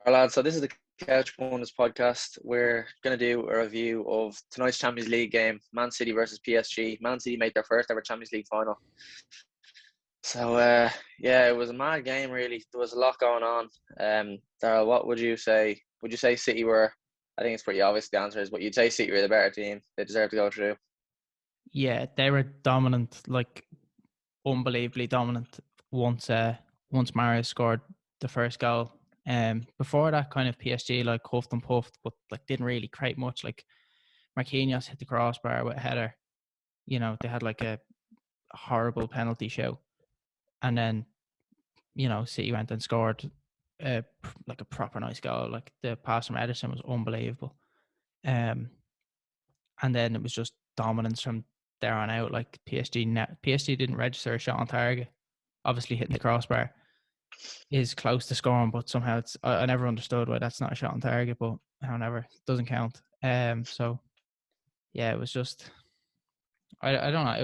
All right, lads. So this is the Couch Pundits podcast. We're going to do a review of tonight's Champions League game, Man City versus PSG. Man City made their first ever Champions League final. So yeah, it was a mad game. Really, there was a lot going on. Darryl, what would you say? Would you say City were? I think it's pretty obvious the answer is, but you'd say City were the better team. They deserve to go through. Yeah, they were dominant, like unbelievably dominant. Once Mahrez scored the first goal, before that, kind of PSG like huffed and puffed, but like didn't really create much. Like Marquinhos hit the crossbar with a header. They had like a horrible penalty show, and then City went and scored like a proper nice goal. Like the pass from Ederson was unbelievable. Um, and then it was just dominance from there on out. Like PSG didn't register a shot on target. Obviously, hitting the crossbar is close to scoring, but somehow it's I never understood why that's not a shot on target. But however, it doesn't count. So yeah, it was just I don't know. It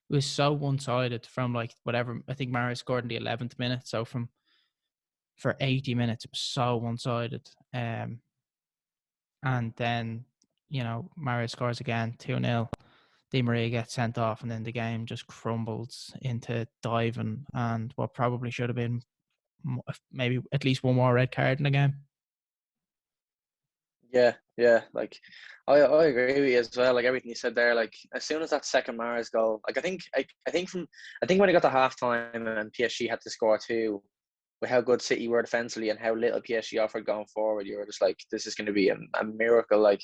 was so one sided from like whatever. I think Mahrez scored in the 11th minute. So for 80 minutes, it was so one sided. And then Mahrez scores again, 2-0. Di Maria gets sent off, and then the game just crumbles into diving and what probably should have been maybe at least one more red card in the game. Yeah. Like, I agree with you as well. Like everything you said there. Like as soon as that second Mahrez goal, like I think when it got to half time and PSG had to score two, with how good City were defensively and how little PSG offered going forward, you were just like, this is going to be a miracle. Like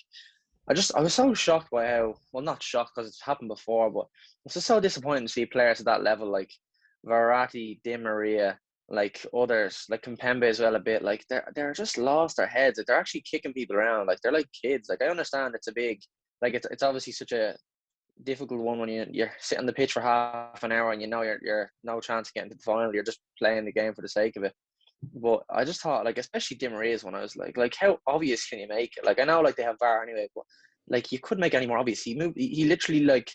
I was so shocked by how, well, not shocked because it's happened before, but it's just so disappointing to see players at that level like Verratti, Di Maria, like others, like Kimpembe as well a bit. Like they're just lost their heads. Like they're actually kicking people around. Like they're like kids. Like I understand it's a big, like it's obviously such a difficult one when you're sitting on the pitch for half an hour and you know you're no chance of getting to the final. You're just playing the game for the sake of it. But I just thought, like, especially Di Maria's one, I was like, how obvious can you make it? Like, I know, like, they have VAR anyway, but like, you couldn't make it any more obvious. He moved, he literally like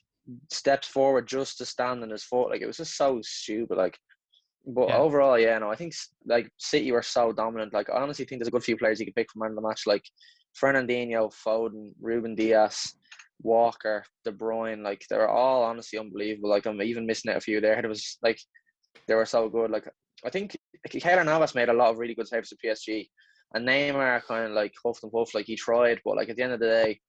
stepped forward just to stand on his foot. Like, it was just so stupid. Like, but Yeah, overall, yeah, no, I think like City were so dominant. Like, I honestly think there's a good few players you could pick from man of the match, like Fernandinho, Foden, Ruben Diaz, Walker, De Bruyne. Like, they were all honestly unbelievable. Like, I'm even missing out a few there. It was like they were so good. Like I think Keylor Navas made a lot of really good saves for PSG, and Neymar kind of like huffed and puffed. Like he tried, but like at the end of the day,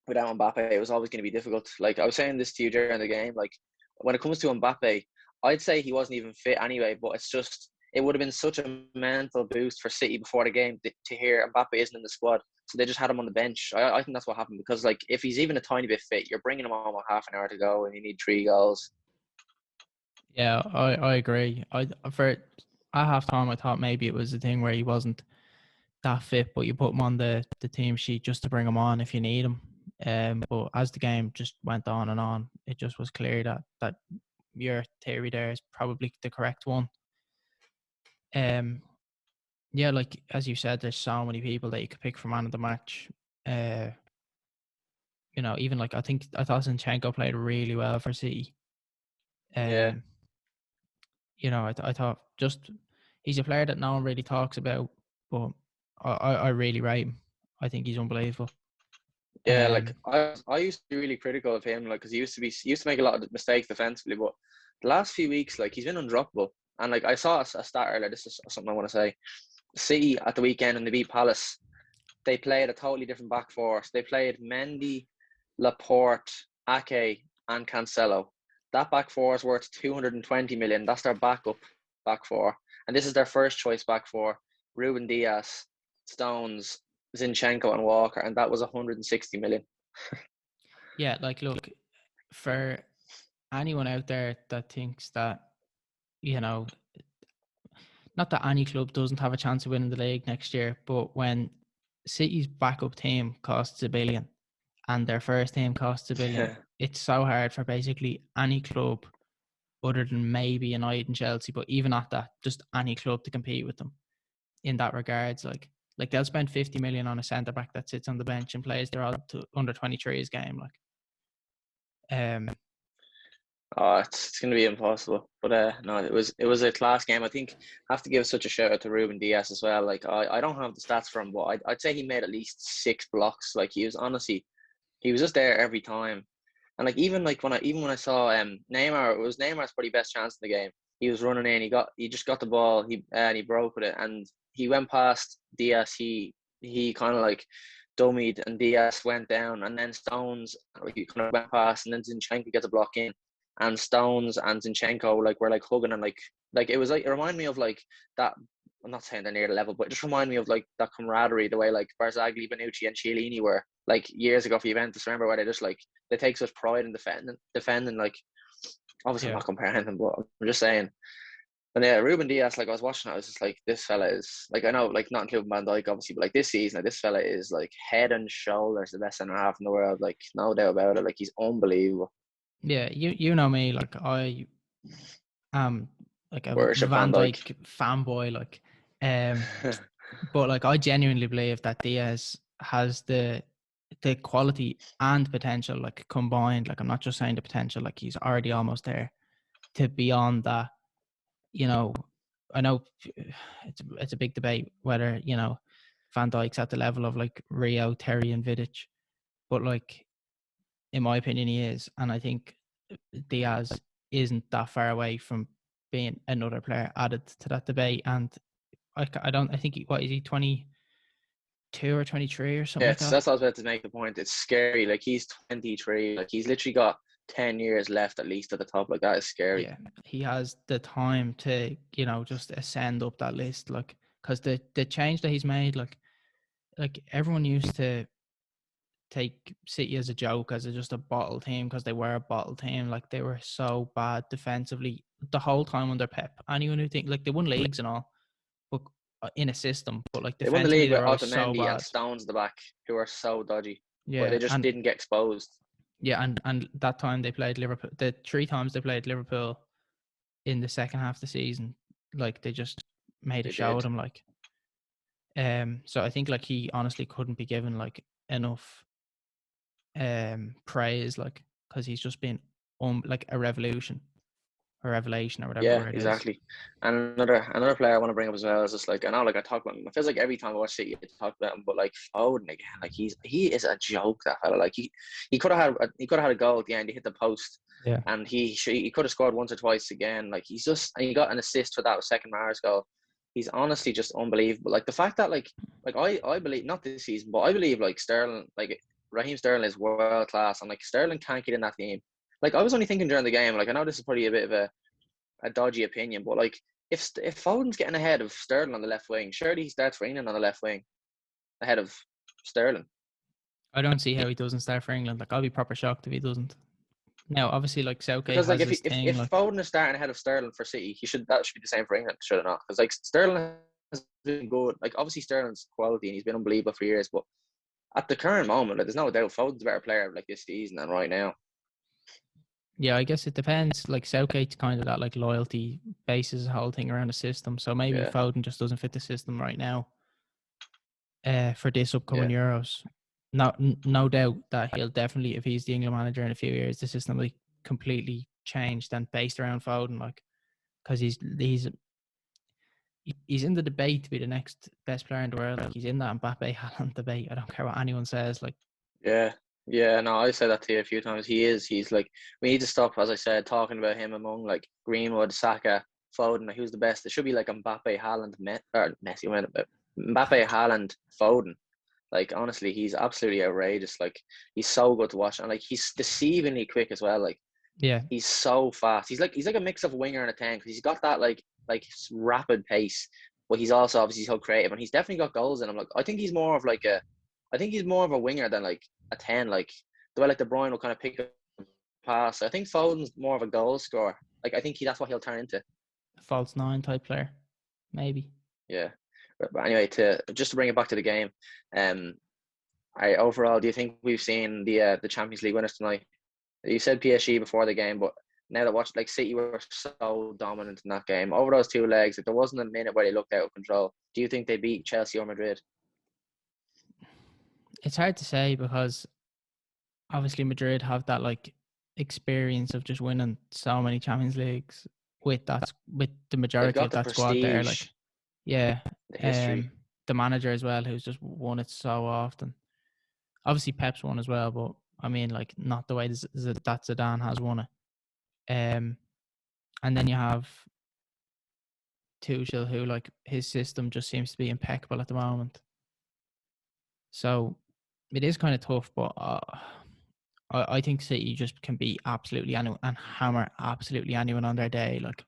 without Mbappe, it was always going to be difficult. Like I was saying this to you during the game, like when it comes to Mbappe, I'd say he wasn't even fit anyway. But it's just it would have been such a mental boost for City before the game to hear Mbappe isn't in the squad. So they just had him on the bench. I think that's what happened because like if he's even a tiny bit fit, you're bringing him on with half an hour to go and you need 3 goals. yeah, I agree. For at half time, I thought maybe it was a thing where he wasn't that fit, but you put him on the team sheet just to bring him on if you need him. But as the game just went on and on, it just was clear that your theory there is probably the correct one. Yeah, like as you said, there's so many people that you could pick for man of the match. Uh, even like I thought Zinchenko played really well for City. Yeah. Um, I thought just he's a player that no one really talks about, but I really rate him. I think he's unbelievable. Yeah, like Um, I used to be really critical of him, like because he used to make a lot of mistakes defensively, but the last few weeks, like he's been undroppable. And like I saw a stat earlier. This is something I want to say. City at the weekend and they beat Palace. They played a totally different back four. So they played Mendy, Laporte, Ake, and Cancelo. That back four is worth 220 million. That's their backup back four, and this is their first choice back four. Ruben Diaz, Stones, Zinchenko, and Walker, and that was 160 million. yeah, like look, for anyone out there that thinks that you know, not that any club doesn't have a chance of winning the league next year, but when City's backup team costs 1 billion and their first team costs 1 billion, it's so hard for basically any club other than maybe United and Chelsea, but even at that, just any club to compete with them in that regards. Like they'll spend 50 million on a centre back that sits on the bench and plays their under 23s game. Like, Oh, it's going to be impossible. But no, it was a class game. I think I have to give such a shout out to Ruben Diaz as well. Like I don't have the stats for him, but I'd say he made at least 6 blocks. Like he was just there every time. And like even like when I saw Neymar, it was Neymar's probably best chance in the game. He was running in, he just got the ball, and he broke with it, and he went past Diaz. He kind of like dummied, and Diaz went down, and then Stones he kind of went past, and then Zinchenko gets a block in, and Stones and Zinchenko like were like hugging, and like it was like it reminded me of like that. I'm not saying they're near the level, but it just reminded me of like that camaraderie, the way like Barzagli, Bonucci, and Chiellini were like years ago for Juventus. Remember where they just like they take such pride in defending. Like obviously I'm Yeah. not comparing them, but I'm just saying. And yeah, Ruben Diaz, like I was watching, I was just like, this fella is like I know, like not including Van Dijk, obviously, but like this season, like this fella is like head and shoulders the best centre half in the world, like no doubt about it. Like he's unbelievable. Yeah, you know me, like I am like a Worship Van Van Dijk. Dijk fanboy, like um but like I genuinely believe that Diaz has the quality and potential like combined. Like I'm not just saying the potential, like he's already almost there to beyond that. You know, I know it's a big debate whether, you know, Van Dijk's at the level of like Rio, Terry and Vidic, but like in my opinion he is, and I think Diaz isn't that far away from being another player added to that debate. And I think what is he, 22 or 23 or something Yeah, like it's, that? that's what I was about to make the point. It's scary. Like he's 23. Like he's literally got 10 years left at least at the top. Like that is scary. Yeah, he has the time to, you know, just ascend up that list. Like, because the change that he's made, like everyone used to take City as a joke, as just a bottle team, because they were a bottle team. Like they were so bad defensively the whole time under Pep. Anyone who think like they won leagues and all, but in a system, but like They won the defensively league they with were always so Otamendi and bad. Stones at the back, who are so dodgy, but they Yeah, just and didn't get exposed. yeah, and that time they played Liverpool. The 3 times they played Liverpool in the second half of the season, like they just made a They show of did. them. Like, so I think like he honestly couldn't be given like enough praise, like because he's just been like a revelation or whatever Yeah, word it is. exactly. And another player I want to bring up as well is just like I know, like I talk about him. It feels like every time I watch City, I talk about him. But like Foden again, like he is a joke. That fella, like he could have had a goal at the end. He hit the post, Yeah, and he could have scored once or twice again. Like he's just and he got an assist for that second Mahrez goal. He's honestly just unbelievable. Like the fact that like I believe not this season, but I believe like Sterling, like Raheem Sterling is world class, and like Sterling can't get in that team. Like I was only thinking during the game, like I know this is probably a bit of a dodgy opinion, but like if Foden's getting ahead of Sterling on the left wing, surely he starts for England on the left wing ahead of Sterling. I don't see how he doesn't start for England. Like I'll be proper shocked if he doesn't. Now, obviously, like Southgate Because like has if this thing, if like Foden is starting ahead of Sterling for City, that should be the same for England, should it not? Because like Sterling has been good. Like obviously Sterling's quality and he's been unbelievable for years, but at the current moment, like, there's no doubt Foden's a better player like this season than right now. yeah, I guess it depends. Like Southgate's kind of that like loyalty bases the whole thing around the system. So maybe Yeah, Foden just doesn't fit the system right now. For this upcoming yeah, Euros, no doubt that he'll definitely, if he's the England manager in a few years, the system will be completely changed and based around Foden. Like because he's in the debate to be the next best player in the world. Like he's in that Mbappe Haaland debate. I don't care what anyone says. Like yeah. Yeah, no, I said that to you a few times. He's like, we need to stop, as I said, talking about him among like Greenwood, Saka, Foden. Like, who's the best? It should be like Mbappe, Haaland, or Messi. Went about Mbappe, Haaland, Foden. Like honestly, he's absolutely outrageous. Like he's so good to watch, and like he's deceivingly quick as well. Like yeah, he's so fast. He's like a mix of a winger and a 10 because he's got that like rapid pace, but he's also obviously so creative, and he's definitely got goals in him. Like I think he's more of a winger than like a 10. Like the way like De Bruyne will kind of pick up pass. I think Foden's more of a goal scorer. Like I think that's what he'll turn into. false nine type player, maybe. Yeah. But anyway, to bring it back to the game, um, I overall, do you think we've seen the Champions League winners tonight? You said PSG before the game, but now that watch like City were so dominant in that game over those two legs, like there wasn't a minute where they looked out of control. Do you think they beat Chelsea or Madrid? It's hard to say because obviously Madrid have that like experience of just winning so many Champions Leagues with the They've majority got of the that squad there. prestige, Like, yeah, the history. the manager as well, who's just won it so often. Obviously, Pep's won as well, but I mean, like, not the way that Zidane has won it. And then you have Tuchel, who, like, his system just seems to be impeccable at the moment. So it is kind of tough, but I think City just can be absolutely anyone and hammer absolutely anyone on their day. Like,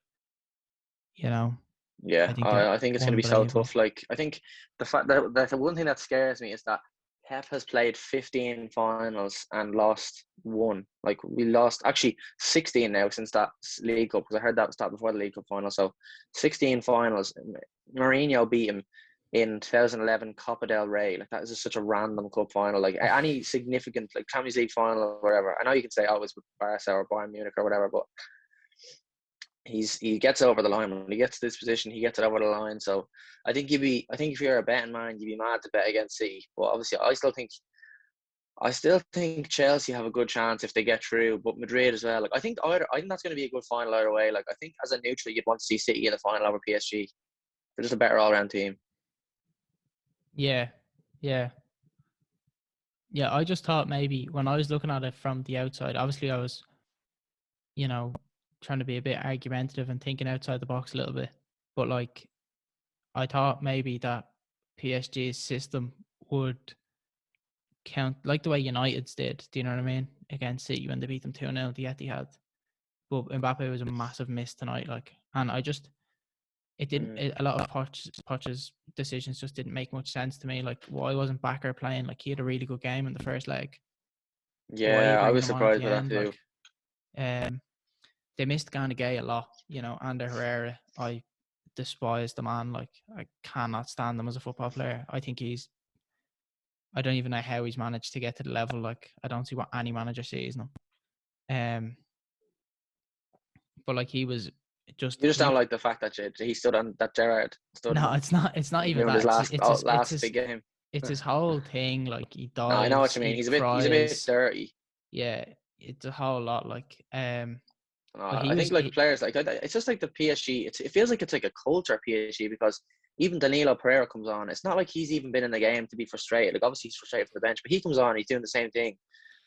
you know, I Yeah, think they're I think it's going to be so unbelievable. tough. Like, I think the fact that the one thing that scares me is that Pep has played 15 finals and lost one. Like, we lost actually 16 now since that League Cup, because I heard that was that before the League Cup final. So 16 finals. Mourinho beat him in 2011 Copa del Rey. Like, that is just such a random cup final. Like, any significant, like, Champions League final or whatever. I know you can say, oh, it's with Barca or Bayern Munich or whatever, but he gets over the line. When he gets to this position, he gets it over the line. So I think if you're a betting man, you'd be mad to bet against City. But obviously, I still think Chelsea have a good chance if they get through. But Madrid as well. Like, I think that's going to be a good final either way. Like, I think as a neutral, you'd want to see City in the final over PSG. They're just a better all round team. Yeah, yeah, yeah. I just thought maybe when I was looking at it from the outside, obviously I was, you know, trying to be a bit argumentative and thinking outside the box a little bit. But, like, I thought maybe that PSG's system would count like the way United's did. Do you know what I mean? Against City when they beat them 2-0 at the Etihad. But Mbappe was a massive miss tonight. Like, and I just it didn't. A lot of Poch's decisions just didn't make much sense to me. Like, why wasn't Bakker playing? Like, he had a really good game in the first leg. Why are you Yeah, I bringing was him on at surprised the by that end? too. Like, um, they missed Gay a lot. You know, Ander Herrera. I despise the man. Like, I cannot stand him as a football player. I think I don't even know how he's managed to get to the level. Like, I don't see what any manager sees in him. But, like, he was just You just don't like the fact that he stood on that Gerrard stood no, him it's not even doing that. his last big game. It's his whole thing. Like, he No, I know what dives, you mean. he He's a bit cries. dirty. Yeah, it's a whole lot. Like, but I think like players like it's just like the PSG. It feels like it's like a culture PSG, because even Danilo Pereira comes on. It's not like he's even been in the game to be frustrated. Like, obviously he's frustrated from the bench, but he comes on. He's doing the same thing,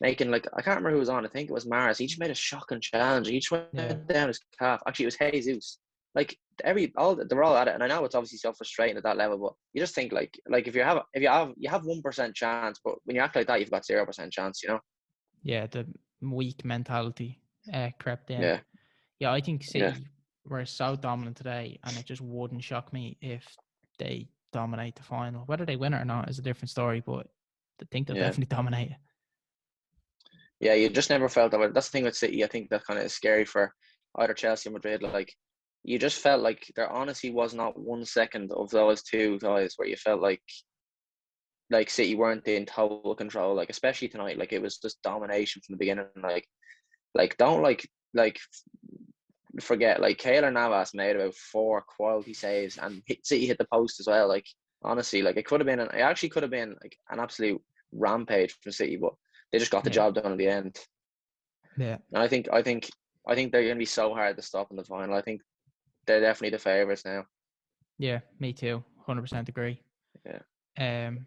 making, like, I can't remember who was on. I think it was Mahrez. He just made a shocking challenge. He just yeah, went down his calf. Actually, it was Jesus. Like, they're all at it, and I know it's obviously so frustrating at that level. But you just think like if you have 1% chance, but when you act like that, you've got 0% chance. You know? yeah, the weak mentality crept in. Yeah, Yeah, I think yeah, City were so dominant today, and it just wouldn't shock me if they dominate the final. Whether they win it or not is a different story, but I think they'll yeah. definitely dominate it. Yeah, you just never felt that way. That's the thing with City. I think that kind of is scary for either Chelsea or Madrid. Like, you just felt like there honestly was not 1 second of those two guys where you felt like City weren't in total control. Like, especially tonight, like, it was just domination from the beginning. Like don't like forget, like, Keylor Navas made about 4 quality saves, and City hit the post as well. Like, honestly, like, it actually could have been like an absolute rampage from City, but they just got the Yeah, job done at the end. yeah, And I think they're going to be so hard to stop in the final. I think they're definitely the favourites now. yeah. Me too. 100% agree. Yeah. Um,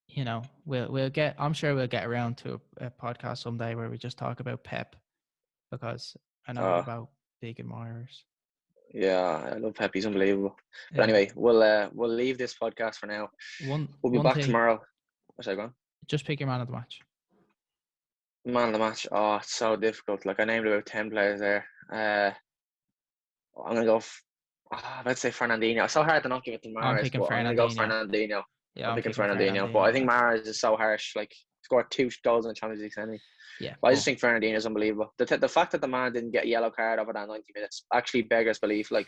you know, we'll get. I'm sure we'll get around to a podcast someday where we just talk about Pep, because I know you're Uh, about big admirers. yeah, I love Pep. He's unbelievable. But Yeah. anyway, we'll leave this podcast for now. We'll be One back thing, tomorrow. What's that going? just pick your man of the match. Man of the match. Oh, it's so difficult. Like, I named about 10 players there. I'm gonna go. Let's say Fernandinho. It's so hard to not give it to I'm Mahrez, picking but I'm gonna go Fernandinho. Fernandinho. Yeah, I'm I'm picking picking Fernandinho, but I Fernandinho. think Yeah, Mahrez is so harsh. Like, scored 2 goals in the Champions League semi. yeah, But I just but think Fernandinho is unbelievable. The fact that the man didn't get a yellow card over that 90 minutes actually beggars belief. Like,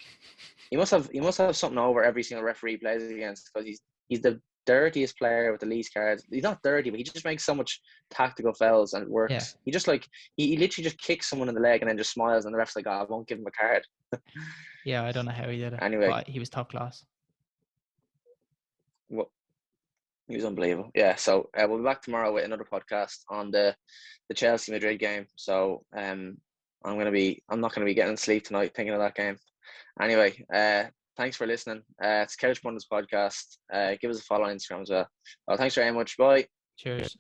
he must have something over every single referee he plays against, because he's the dirtiest player with the least cards. He's not dirty, but he just makes so much tactical fouls and it yeah, works. He just like he literally just kicks someone in the leg and then just smiles, and the ref's like, "Oh, I won't give him a card." yeah. I don't know how he did it, Anyway, but he was top class. what He was unbelievable. Yeah. So we'll be back tomorrow with another podcast on the Chelsea Madrid game. So I'm not gonna be getting sleep tonight thinking of that game. Anyway, thanks for listening. It's Couch Pundits podcast. Give us a follow on Instagram as well. Well, thanks very much. Bye. Cheers.